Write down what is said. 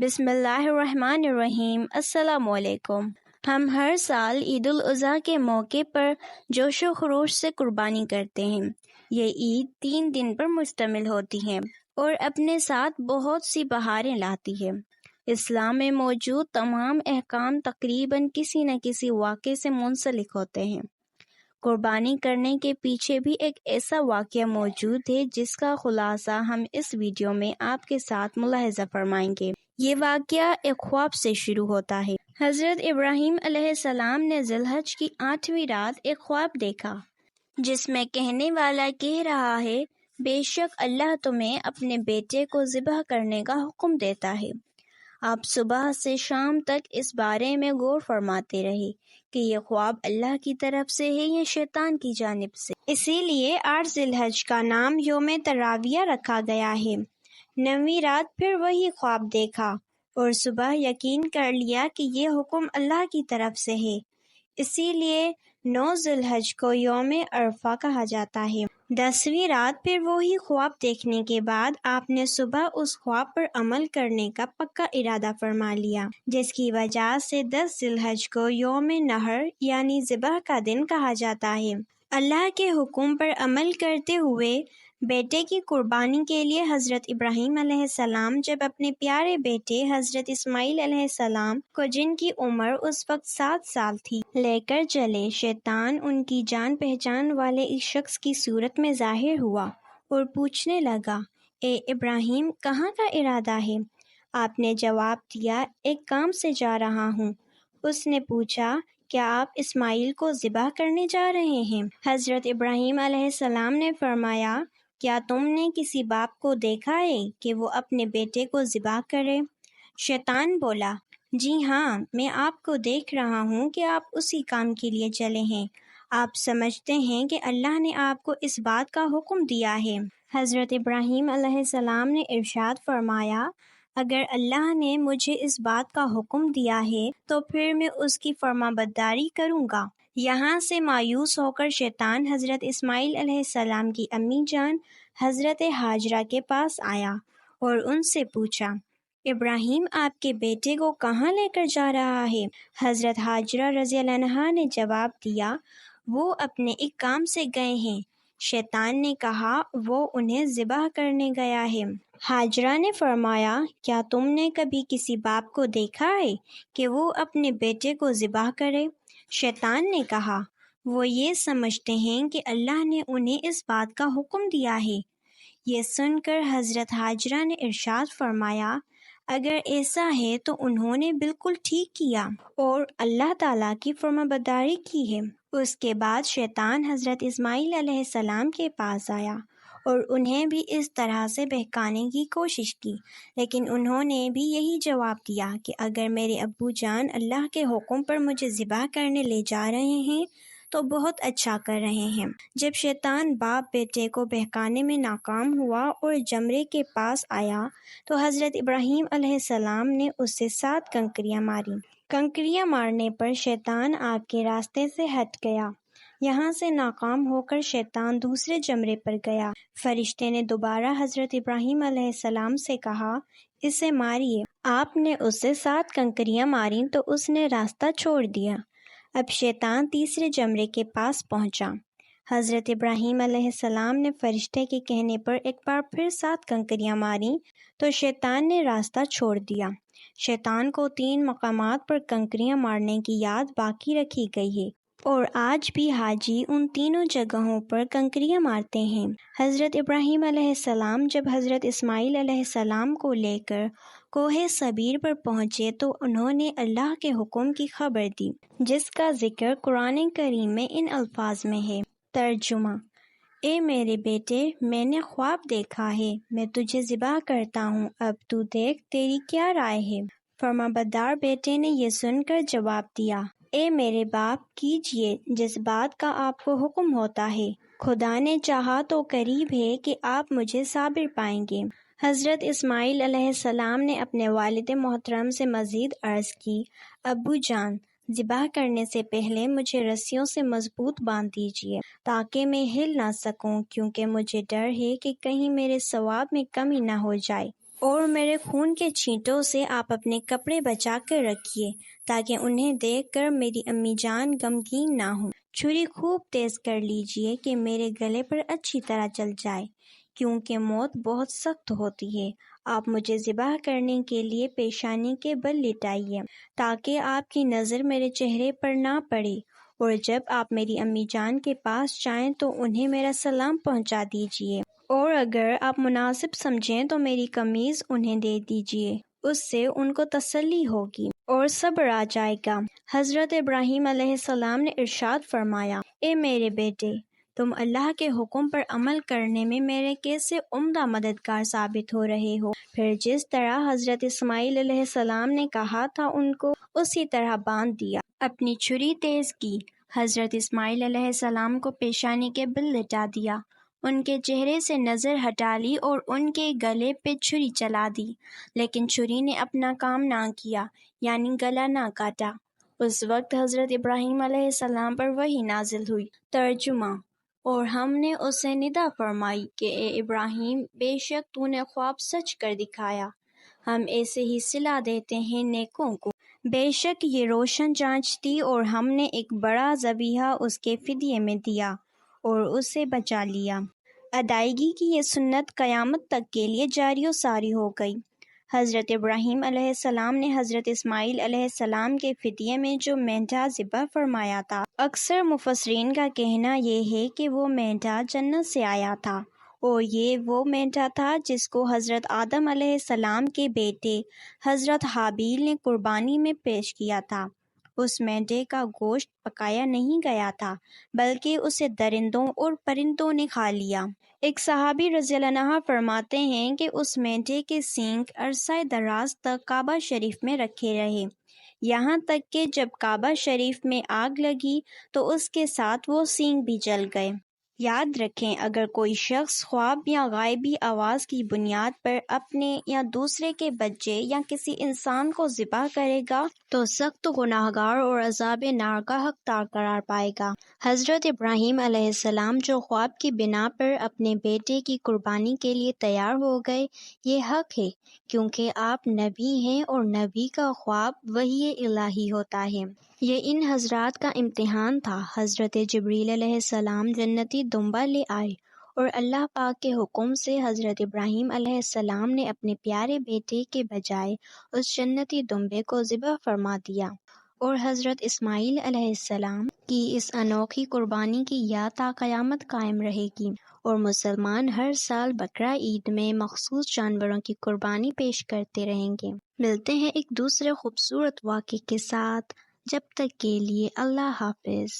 بسم اللہ الرحمن الرحیم۔ السلام علیکم۔ ہم ہر سال عید الاضحیٰ کے موقع پر جوش و خروش سے قربانی کرتے ہیں۔ یہ عید 3 دن پر مشتمل ہوتی ہے اور اپنے ساتھ بہت سی بہاریں لاتی ہے۔ اسلام میں موجود تمام احکام تقریباً کسی نہ کسی واقعے سے منسلک ہوتے ہیں۔ قربانی کرنے کے پیچھے بھی ایک ایسا واقعہ موجود ہے جس کا خلاصہ ہم اس ویڈیو میں آپ کے ساتھ ملاحظہ فرمائیں گے۔ یہ واقعہ ایک خواب سے شروع ہوتا ہے۔ حضرت ابراہیم علیہ السلام نے ذی الحج کی 8ویں رات ایک خواب دیکھا جس میں کہنے والا کہہ رہا ہے، بے شک اللہ تمہیں اپنے بیٹے کو ذبح کرنے کا حکم دیتا ہے۔ آپ صبح سے شام تک اس بارے میں غور فرماتے رہے کہ یہ خواب اللہ کی طرف سے ہے یا شیطان کی جانب سے۔ اسی لیے 8 ذی الحج کا نام یوم ترویہ رکھا گیا ہے۔ 9ویں رات پھر وہی خواب دیکھا اور صبح یقین کر لیا کہ یہ حکم اللہ کی طرف سے ہے۔ اسی لیے 9 ذی الحج کو یوم عرفہ کہا جاتا ہے۔ 10ویں رات پھر وہی خواب دیکھنے کے بعد آپ نے صبح اس خواب پر عمل کرنے کا پکا ارادہ فرما لیا، جس کی وجہ سے 10 ذی الحج کو یوم نحر یعنی ذبح کا دن کہا جاتا ہے۔ اللہ کے حکم پر عمل کرتے ہوئے بیٹے کی قربانی کے لیے حضرت ابراہیم علیہ السلام جب اپنے پیارے بیٹے حضرت اسماعیل علیہ السلام کو، جن کی عمر اس وقت 7 سال تھی، لے کر چلے، شیطان ان کی جان پہچان والے ایک شخص کی صورت میں ظاہر ہوا اور پوچھنے لگا، اے ابراہیم، کہاں کا ارادہ ہے؟ آپ نے جواب دیا، ایک کام سے جا رہا ہوں۔ اس نے پوچھا، کیا آپ اسماعیل کو ذبح کرنے جا رہے ہیں؟ حضرت ابراہیم علیہ السلام نے فرمایا، کیا تم نے کسی باپ کو دیکھا ہے کہ وہ اپنے بیٹے کو ذبح کرے؟ شیطان بولا، جی ہاں، میں آپ کو دیکھ رہا ہوں کہ آپ اسی کام کے لیے چلے ہیں۔ آپ سمجھتے ہیں کہ اللہ نے آپ کو اس بات کا حکم دیا ہے۔ حضرت ابراہیم علیہ السلام نے ارشاد فرمایا، اگر اللہ نے مجھے اس بات کا حکم دیا ہے تو پھر میں اس کی فرمانبرداری کروں گا۔ یہاں سے مایوس ہو کر شیطان حضرت اسماعیل علیہ السلام کی امی جان حضرت ہاجرہ کے پاس آیا اور ان سے پوچھا، ابراہیم آپ کے بیٹے کو کہاں لے کر جا رہا ہے؟ حضرت ہاجرہ رضی اللہ عنہا نے جواب دیا، وہ اپنے ایک کام سے گئے ہیں۔ شیطان نے کہا، وہ انہیں ذبح کرنے گیا ہے۔ ہاجرہ نے فرمایا، کیا تم نے کبھی کسی باپ کو دیکھا ہے کہ وہ اپنے بیٹے کو ذبح کرے؟ شیطان نے کہا، وہ یہ سمجھتے ہیں کہ اللہ نے انہیں اس بات کا حکم دیا ہے۔ یہ سن کر حضرت ہاجرہ نے ارشاد فرمایا، اگر ایسا ہے تو انہوں نے بالکل ٹھیک کیا اور اللہ تعالیٰ کی فرمانبرداری کی ہے۔ اس کے بعد شیطان حضرت اسماعیل علیہ السلام کے پاس آیا اور انہیں بھی اس طرح سے بہکانے کی کوشش کی، لیکن انہوں نے بھی یہی جواب دیا کہ اگر میرے ابو جان اللہ کے حکم پر مجھے ذبح کرنے لے جا رہے ہیں تو بہت اچھا کر رہے ہیں۔ جب شیطان باپ بیٹے کو بہکانے میں ناکام ہوا اور جمرے کے پاس آیا تو حضرت ابراہیم علیہ السلام نے اس سے 7 کنکریاں ماری۔ کنکریاں مارنے پر شیطان آپ کے راستے سے ہٹ گیا۔ یہاں سے ناکام ہو کر شیطان دوسرے جمرے پر گیا۔ فرشتے نے دوبارہ حضرت ابراہیم علیہ السلام سے کہا، اسے ماریے۔ آپ نے اس سے 7 کنکریاں ماریں تو اس نے راستہ چھوڑ دیا۔ اب شیطان تیسرے جمرے کے پاس پہنچا۔ حضرت ابراہیم علیہ السلام نے فرشتے کے کہنے پر ایک بار پھر 7 کنکریاں ماریں تو شیطان نے راستہ چھوڑ دیا۔ شیطان کو 3 مقامات پر کنکریاں مارنے کی یاد باقی رکھی گئی ہے اور آج بھی حاجی ان تینوں جگہوں پر کنکریاں مارتے ہیں۔ حضرت ابراہیم علیہ السلام جب حضرت اسماعیل علیہ السلام کو لے کر کوہ صبیر پر پہنچے تو انہوں نے اللہ کے حکم کی خبر دی، جس کا ذکر قرآن کریم میں ان الفاظ میں ہے۔ ترجمہ، اے میرے بیٹے، میں نے خواب دیکھا ہے، میں تجھے ذبح کرتا ہوں، اب تو دیکھ تیری کیا رائے ہے؟ فرمانبردار بیٹے نے یہ سن کر جواب دیا، اے میرے باپ، کیجئے جس بات کا آپ کو حکم ہوتا ہے، خدا نے چاہا تو قریب ہے کہ آپ مجھے صابر پائیں گے۔ حضرت اسماعیل علیہ السلام نے اپنے والد محترم سے مزید عرض کی، ابو جان، ذبح کرنے سے پہلے مجھے رسیوں سے مضبوط باندھ دیجیے تاکہ میں ہل نہ سکوں، کیونکہ مجھے ڈر ہے کہ کہیں میرے ثواب میں کمی نہ ہو جائے۔ اور میرے خون کے چھینٹوں سے آپ اپنے کپڑے بچا کر رکھیے تاکہ انہیں دیکھ کر میری امی جان غمگین نہ ہوں۔ چھری خوب تیز کر لیجئے کہ میرے گلے پر اچھی طرح چل جائے، کیونکہ موت بہت سخت ہوتی ہے۔ آپ مجھے ذبح کرنے کے لیے پیشانی کے بل لٹائیے تاکہ آپ کی نظر میرے چہرے پر نہ پڑے، اور جب آپ میری امی جان کے پاس جائیں تو انہیں میرا سلام پہنچا دیجئے، اور اگر آپ مناسب سمجھیں تو میری قمیض انہیں دے دیجئے، اس سے ان کو تسلی ہوگی اور صبر آ جائے گا۔ حضرت ابراہیم علیہ السلام نے ارشاد فرمایا، اے میرے بیٹے، تم اللہ کے حکم پر عمل کرنے میں میرے کیسے عمدہ مددگار ثابت ہو رہے ہو۔ پھر جس طرح حضرت اسماعیل علیہ السلام نے کہا تھا ان کو اسی طرح باندھ دیا۔ اپنی چھری تیز کی، حضرت اسماعیل علیہ السلام کو پیشانی کے بل لٹا دیا، ان کے چہرے سے نظر ہٹا لی اور ان کے گلے پہ چھری چلا دی، لیکن چھری نے اپنا کام نہ کیا، یعنی گلا نہ کاٹا۔ اس وقت حضرت ابراہیم علیہ السلام پر وحی نازل ہوئی۔ ترجمہ: اور ہم نے اسے ندا فرمائی کہ اے ابراہیم، بے شک تو نے خواب سچ کر دکھایا، ہم ایسے ہی صلہ دیتے ہیں نیکوں کو۔ بے شک یہ روشن جانچ تھی، اور ہم نے ایک بڑا ذبیحہ اس کے فدیے میں دیا اور اسے بچا لیا۔ ادائیگی کی یہ سنت قیامت تک کے لیے جاری و ساری ہو گئی۔ حضرت ابراہیم علیہ السلام نے حضرت اسماعیل علیہ السلام کے فدیے میں جو مینڈھا ذبح فرمایا تھا، اکثر مفسرین کا کہنا یہ ہے کہ وہ مینڈھا جنت سے آیا تھا، اور یہ وہ مینڈھا تھا جس کو حضرت آدم علیہ السلام کے بیٹے حضرت حابیل نے قربانی میں پیش کیا تھا۔ اس مینڈھے کا گوشت پکایا نہیں گیا تھا، بلکہ اسے درندوں اور پرندوں نے کھا لیا۔ ایک صحابی رضی اللہ عنہ فرماتے ہیں کہ اس مینڈھے کے سینگ عرصہ دراز تک کعبہ شریف میں رکھے رہے، یہاں تک کہ جب کعبہ شریف میں آگ لگی تو اس کے ساتھ وہ سینگ بھی جل گئے۔ یاد رکھیں، اگر کوئی شخص خواب یا غائبی آواز کی بنیاد پر اپنے یا دوسرے کے بچے یا کسی انسان کو ذبح کرے گا تو سخت گناہگار اور عذاب نار کا حقدار قرار پائے گا۔ حضرت ابراہیم علیہ السلام جو خواب کی بنا پر اپنے بیٹے کی قربانی کے لیے تیار ہو گئے، یہ حق ہے، کیونکہ آپ نبی ہیں اور نبی کا خواب وحی الہی ہوتا ہے۔ یہ ان حضرات کا امتحان تھا۔ حضرت جبریل علیہ السلام جنتی دمبہ لے آئے، اور اللہ پاک کے حکم سے حضرت ابراہیم علیہ السلام نے اپنے پیارے بیٹے کے بجائے اس جنتی دمبے کو ذبح فرما دیا، اور حضرت اسماعیل علیہ السلام کی اس انوکھی قربانی کی یاد تا قیامت قائم رہے گی، اور مسلمان ہر سال بقرہ عید میں مخصوص جانوروں کی قربانی پیش کرتے رہیں گے۔ ملتے ہیں ایک دوسرے خوبصورت واقعے کے ساتھ، جب تک کے لیے اللہ حافظ۔